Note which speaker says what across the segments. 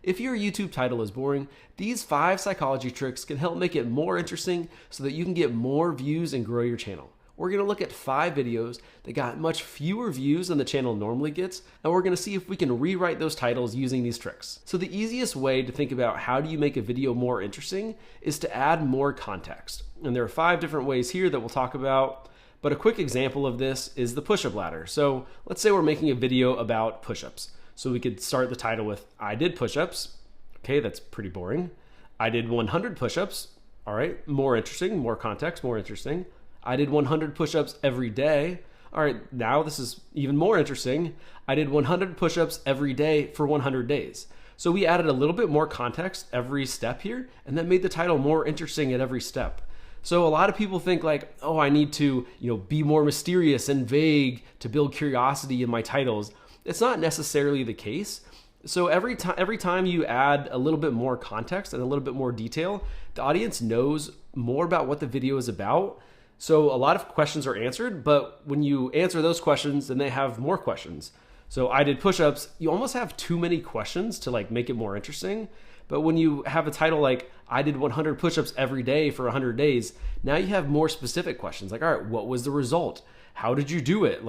Speaker 1: If your YouTube title is boring, these 5 psychology tricks can help make it more interesting so that you can get more views and grow your channel. We're going to look at 5 videos that got much fewer views than the channel normally gets, and we're going to see if we can rewrite those titles using these tricks. So the easiest way to think about how do you make a video more interesting is to add more context. And there are 5 different ways here that we'll talk about, but a quick example of this is the push-up ladder. So let's say we're making a video about push-ups. So we could start the title with, I did push-ups. Okay, that's pretty boring. I did 100 push-ups. All right, more interesting, more context, more interesting. I did 100 push-ups every day. All right, now this is even more interesting. I did 100 push-ups every day for 100 days. So we added a little bit more context every step here, and that made the title more interesting at every step. So a lot of people think like, oh, I need to, be more mysterious and vague to build curiosity in my titles. It's not necessarily the case. So every time you add a little bit more context and a little bit more detail, the audience knows more about what the video is about. So a lot of questions are answered, but when you answer those questions, then they have more questions. So I did push-ups, you almost have too many questions to make it more interesting. But when you have a title like, I did 100 push-ups every day for 100 days, now you have more specific questions. Like, all right, what was the result? How did you do it?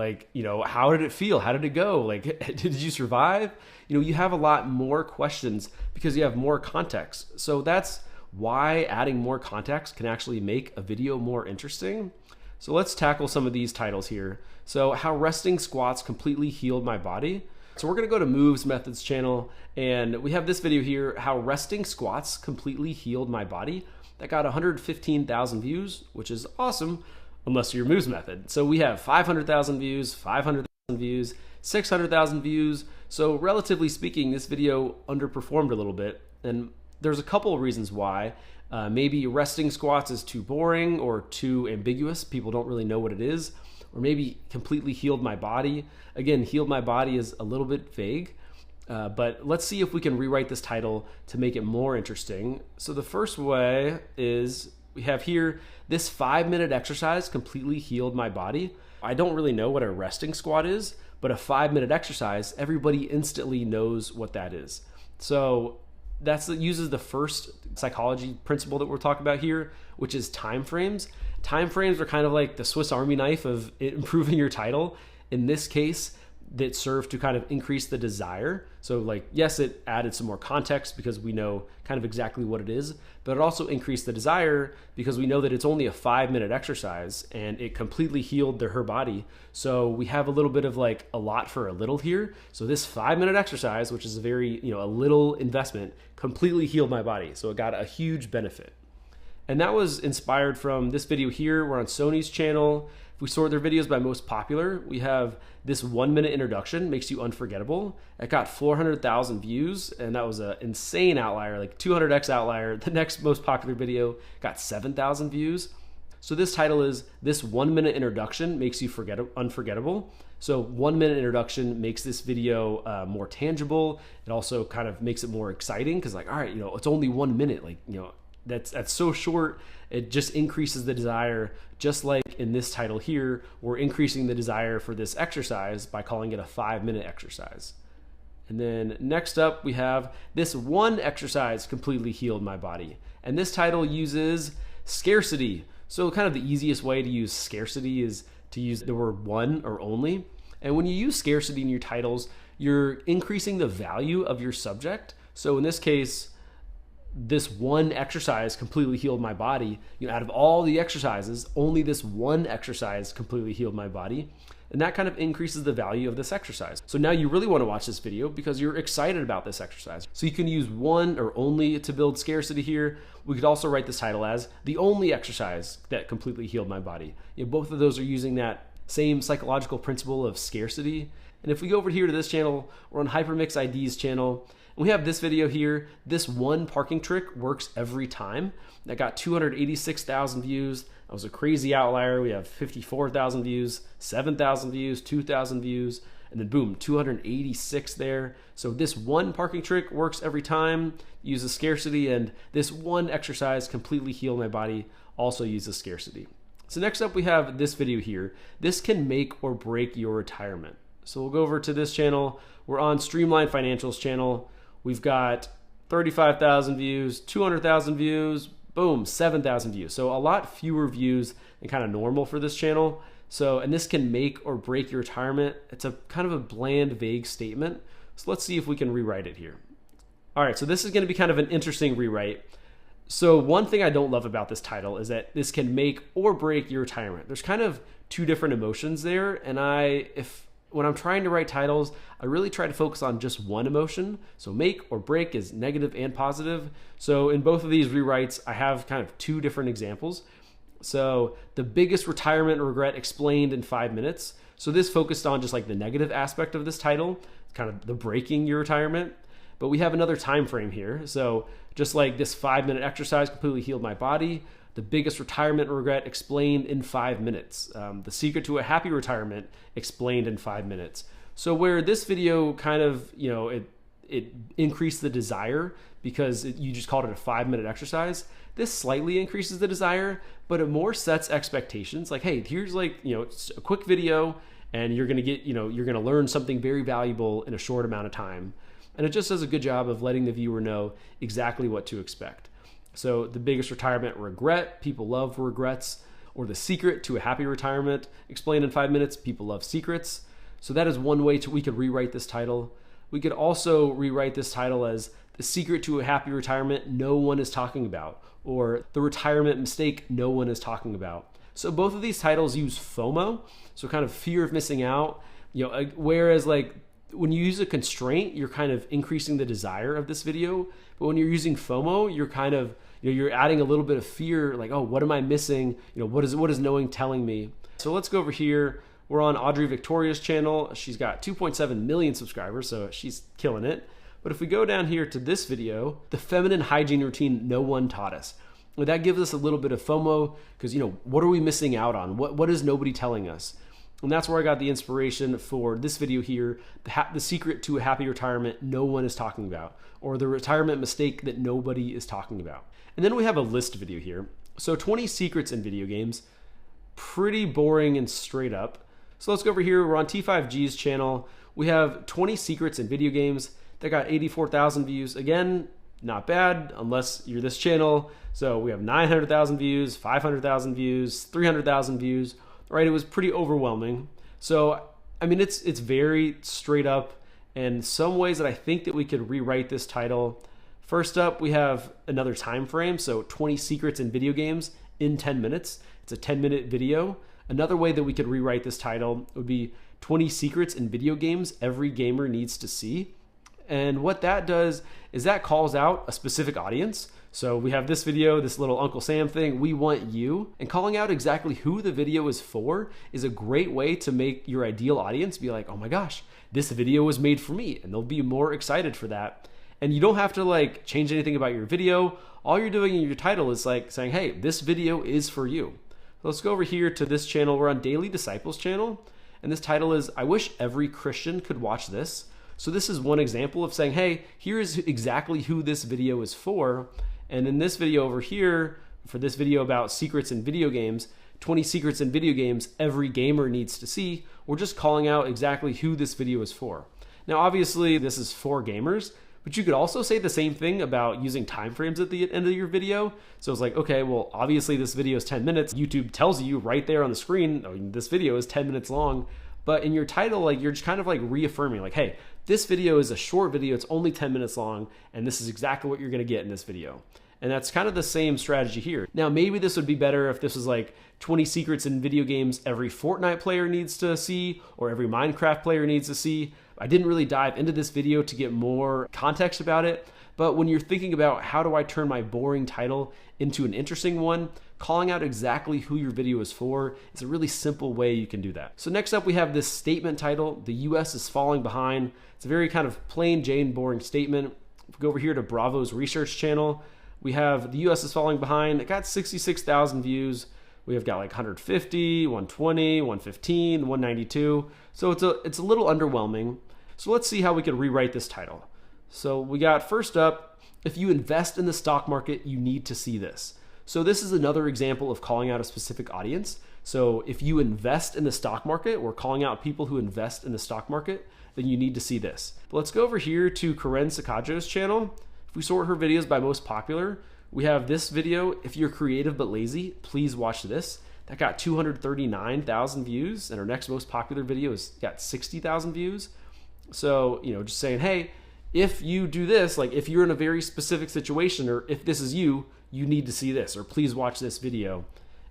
Speaker 1: How did it feel? How did it go? Did you survive? You have a lot more questions because you have more context. So that's why adding more context can actually make a video more interesting. So let's tackle some of these titles here. So how resting squats completely healed my body. So we're gonna go to Moves Methods channel, and we have this video here, how resting squats completely healed my body. That got 115,000 views, which is awesome, unless you're Moves Method. So we have 500,000 views, 500,000 views, 600,000 views. So relatively speaking, this video underperformed a little bit, and there's a couple of reasons why. Maybe resting squats is too boring or too ambiguous. People don't really know what it is. Or maybe completely healed my body. Again, healed my body is a little bit vague, but let's see if we can rewrite this title to make it more interesting. So the first way is we have here, this 5-minute exercise completely healed my body. I don't really know what a resting squat is, but a 5-minute exercise, everybody instantly knows what that is. So that uses the first psychology principle that we're talking about here, which is time frames. Time frames are kind of like the Swiss Army knife of improving your title. In this case, that serve to kind of increase the desire. So yes, it added some more context because we know kind of exactly what it is, but it also increased the desire because we know that it's only a 5-minute exercise and it completely healed her body. So we have a little bit of a lot for a little here. So this 5-minute exercise, which is a very, a little investment, completely healed my body. So it got a huge benefit. And that was inspired from this video here. We're on Sony's channel. If we sort their videos by most popular, we have this 1-minute introduction, makes you unforgettable. It got 400,000 views, and that was an insane outlier, 200x outlier. The next most popular video got 7,000 views. So this title is, this 1-minute introduction makes you unforgettable. So 1-minute introduction makes this video more tangible. It also kind of makes it more exciting because all right, it's only 1 minute, that's so short. It just increases the desire, just like in this title here, we're increasing the desire for this exercise by calling it a 5-minute exercise. And then next up, we have this one exercise completely healed my body. And this title uses scarcity. So kind of the easiest way to use scarcity is to use the word one or only. And when you use scarcity in your titles, you're increasing the value of your subject. So in this case, this one exercise completely healed my body. Out of all the exercises, only this one exercise completely healed my body. And that kind of increases the value of this exercise. So now you really want to watch this video because you're excited about this exercise. So you can use one or only to build scarcity here. We could also write this title as the only exercise that completely healed my body. Both of those are using that same psychological principle of scarcity. And if we go over here to this channel, we're on Hypermix ID's channel. We have this video here. This one parking trick works every time. That got 286,000 views. That was a crazy outlier. We have 54,000 views, 7,000 views, 2,000 views, and then boom, 286 there. So this one parking trick works every time, uses scarcity, and this one exercise completely healed my body also uses scarcity. So next up we have this video here. This can make or break your retirement. So we'll go over to this channel. We're on Streamline Financials channel. We've got 35,000 views, 200,000 views, boom, 7,000 views. So a lot fewer views than kind of normal for this channel. So, and this can make or break your retirement. It's a kind of a bland, vague statement. So let's see if we can rewrite it here. All right, so this is going to be kind of an interesting rewrite. So one thing I don't love about this title is that this can make or break your retirement. There's kind of two different emotions there. And when I'm trying to write titles, I really try to focus on just one emotion. So make or break is negative and positive. So in both of these rewrites, I have kind of two different examples. So the biggest retirement regret explained in 5 minutes. So this focused on just like the negative aspect of this title, kind of the breaking your retirement. But we have another time frame here. So just like this 5-minute exercise completely healed my body, the biggest retirement regret explained in 5 minutes. The secret to a happy retirement explained in 5 minutes. So where this video kind of, it increased the desire because you just called it a 5-minute exercise. This slightly increases the desire, but it more sets expectations. Like, hey, here's it's a quick video and you're going to get, you're going to learn something very valuable in a short amount of time. And it just does a good job of letting the viewer know exactly what to expect. So the biggest retirement regret, people love regrets, or the secret to a happy retirement, explained in 5 minutes, people love secrets. So that is one way we could rewrite this title. We could also rewrite this title as the secret to a happy retirement no one is talking about, or the retirement mistake no one is talking about. So both of these titles use FOMO, so kind of fear of missing out, whereas like when you use a constraint, you're kind of increasing the desire of this video. But when you're using FOMO, you're kind of, you're adding a little bit of fear, like, oh, what am I missing? What is knowing telling me? So let's go over here. We're on Audrey Victoria's channel. She's got 2.7 million subscribers, so she's killing it. But if we go down here to this video, the feminine hygiene routine no one taught us. Well, that gives us a little bit of FOMO because, what are we missing out on? What is nobody telling us? And that's where I got the inspiration for this video here, the secret to a happy retirement no one is talking about, or the retirement mistake that nobody is talking about. And then we have a list video here. So 20 secrets in video games, pretty boring and straight up. So let's go over here. We're on T5G's channel. We have 20 secrets in video games that got 84,000 views. Again, not bad unless you're this channel. So we have 900,000 views, 500,000 views, 300,000 views. Right, it was pretty overwhelming. So, I mean, it's very straight up, and some ways that I think that we could rewrite this title. First up, we have another time frame, so 20 secrets in video games in 10 minutes. It's a 10-minute video. Another way that we could rewrite this title would be 20 secrets in video games every gamer needs to see. And what that does is that calls out a specific audience. So we have this video, this little Uncle Sam thing, we want you. And calling out exactly who the video is for is a great way to make your ideal audience be like, oh my gosh, this video was made for me. And they'll be more excited for that. And you don't have to like change anything about your video. All you're doing in your title is like saying, hey, this video is for you. So let's go over here to this channel. We're on Daily Disciples channel. And this title is, I wish every Christian could watch this. So this is one example of saying, hey, here's exactly who this video is for. And in this video over here, for this video about secrets in video games, 20 secrets in video games every gamer needs to see, we're just calling out exactly who this video is for. Now, obviously, this is for gamers, but you could also say the same thing about using timeframes at the end of your video. So it's like, okay, well, obviously this video is 10 minutes. YouTube tells you right there on the screen, oh, this video is 10 minutes long. But in your title, like you're just kind of like reaffirming like, hey, this video is a short video. It's only 10 minutes long. And this is exactly what you're going to get in this video. And that's kind of the same strategy here. Now, maybe this would be better if this was like 20 secrets in video games every Fortnite player needs to see, or every Minecraft player needs to see. I didn't really dive into this video to get more context about it. But when you're thinking about how do I turn my boring title into an interesting one, calling out exactly who your video is for is a really simple way you can do that. So next up, we have this statement title, the US is falling behind. It's a very kind of plain Jane boring statement. If we go over here to Bravo's research channel, we have the US is falling behind. It got 66,000 views. We have got like 150, 120, 115, 192. So it's a little underwhelming. So let's see how we could rewrite this title. So we got first up, if you invest in the stock market, you need to see this. So this is another example of calling out a specific audience. So if you invest in the stock market, we're calling out people who invest in the stock market, then you need to see this. But let's go over here to Karen Sakajo's channel. If If we sort her videos by most popular, we have this video, if you're creative but lazy, please watch this. That got 239,000 views, and our next most popular video has got 60,000 views. So, just saying, hey, if you do this, like if you're in a very specific situation, or if this is you, you need to see this, or please watch this video.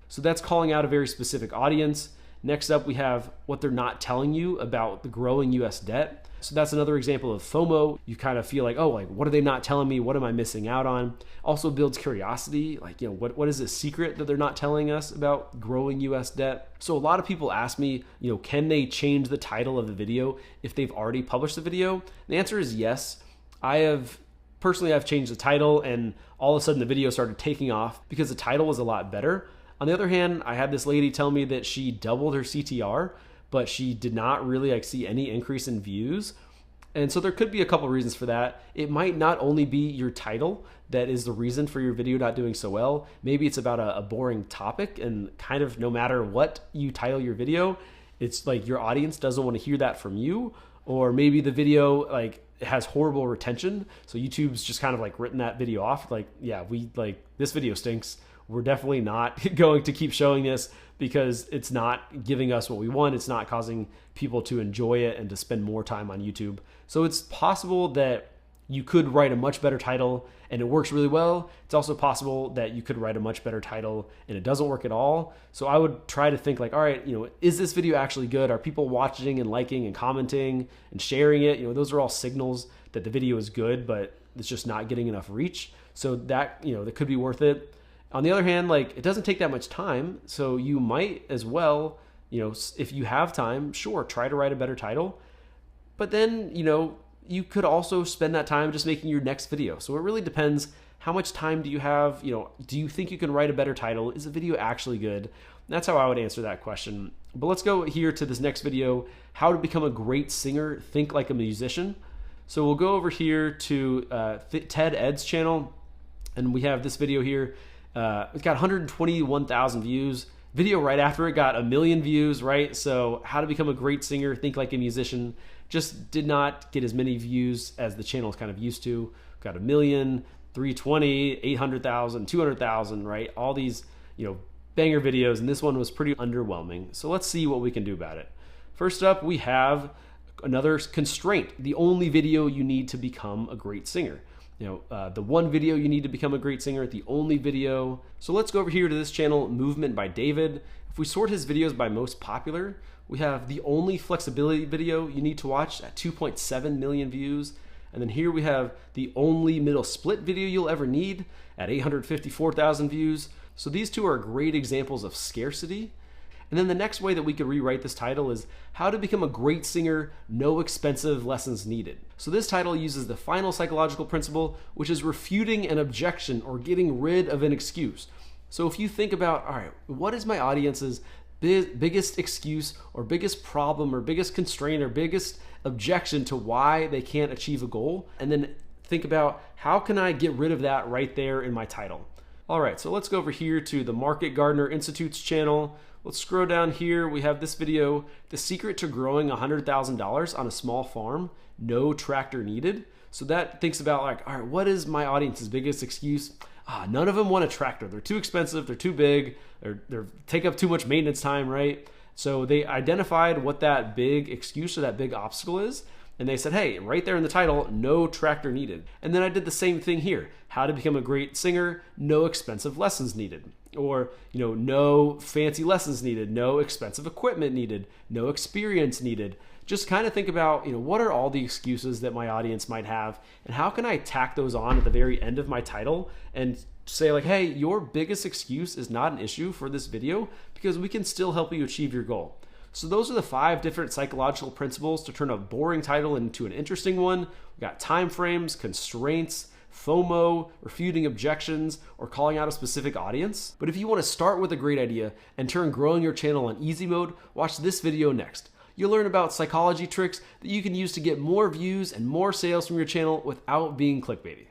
Speaker 1: So that's calling out a very specific audience. Next up, we have what they're not telling you about the growing US debt. So that's another example of FOMO. You kind of feel like, oh, like what are they not telling me? What am I missing out on? Also builds curiosity. Like, what is the secret that they're not telling us about growing US debt? So a lot of people ask me, can they change the title of the video if they've already published the video? And the answer is yes. I've changed the title, and all of a sudden the video started taking off because the title was a lot better. On the other hand, I had this lady tell me that she doubled her CTR, but she did not really see any increase in views. And so there could be a couple reasons for that. It might not only be your title that is the reason for your video not doing so well. Maybe it's about a boring topic, and kind of no matter what you title your video, it's like your audience doesn't want to hear that from you. Or maybe the video has horrible retention, so YouTube's just kind of written that video off. This video stinks. We're definitely not going to keep showing this because it's not giving us what we want. It's not causing people to enjoy it and to spend more time on YouTube. So it's possible that you could write a much better title and it works really well. It's also possible that you could write a much better title and it doesn't work at all. So I would try to think all right, is this video actually good? Are people watching and liking and commenting and sharing it? Those are all signals that the video is good, but it's just not getting enough reach. So that, that could be worth it. On the other hand, it doesn't take that much time. So you might as well, if you have time, sure, try to write a better title. But then, you could also spend that time just making your next video. So it really depends. How much time do you have? Do you think you can write a better title? Is the video actually good? That's how I would answer that question. But let's go here to this next video, how to become a great singer, think like a musician. So we'll go over here to Ted Ed's channel, and we have this video here. It's got 121,000 views. Video right after it got 1 million views, right? So how to become a great singer, think like a musician, just did not get as many views as the channel is kind of used to. Got 1 million, 320, 800,000, 200,000, right? All these, banger videos, and this one was pretty underwhelming. So let's see what we can do about it. First up, we have another constraint, the only video you need to become a great singer. The one video you need to become a great singer, the only video. So let's go over here to this channel, Movement by David. If we sort his videos by most popular, we have the only flexibility video you need to watch at 2.7 million views. And then here we have the only middle split video you'll ever need at 854,000 views. So these two are great examples of scarcity. And then the next way that we could rewrite this title is how to become a great singer, no expensive lessons needed. So this title uses the final psychological principle, which is refuting an objection or getting rid of an excuse. So if you think about, all right, what is my audience's biggest excuse or biggest problem or biggest constraint or biggest objection to why they can't achieve a goal? And then think about how can I get rid of that right there in my title? All right, so let's go over here to the Market Gardener Institute's channel. Let's scroll down here. We have this video, The Secret to Growing $100,000 on a Small Farm, No Tractor Needed. So that thinks about all right, what is my audience's biggest excuse? None of them want a tractor. They're too expensive, they're too big, they're take up too much maintenance time, right? So they identified what that big excuse or that big obstacle is, and they said, hey, right there in the title, no tractor needed. And then I did the same thing here. How to become a great singer, no expensive lessons needed. Or, no fancy lessons needed, no expensive equipment needed, no experience needed. Just kind of think about, what are all the excuses that my audience might have, and how can I tack those on at the very end of my title and say hey, your biggest excuse is not an issue for this video because we can still help you achieve your goal. So those are the 5 different psychological principles to turn a boring title into an interesting one. We got time frames, constraints, FOMO, refuting objections, or calling out a specific audience. But if you want to start with a great idea and turn growing your channel on easy mode, watch this video next. You'll learn about psychology tricks that you can use to get more views and more sales from your channel without being clickbaity.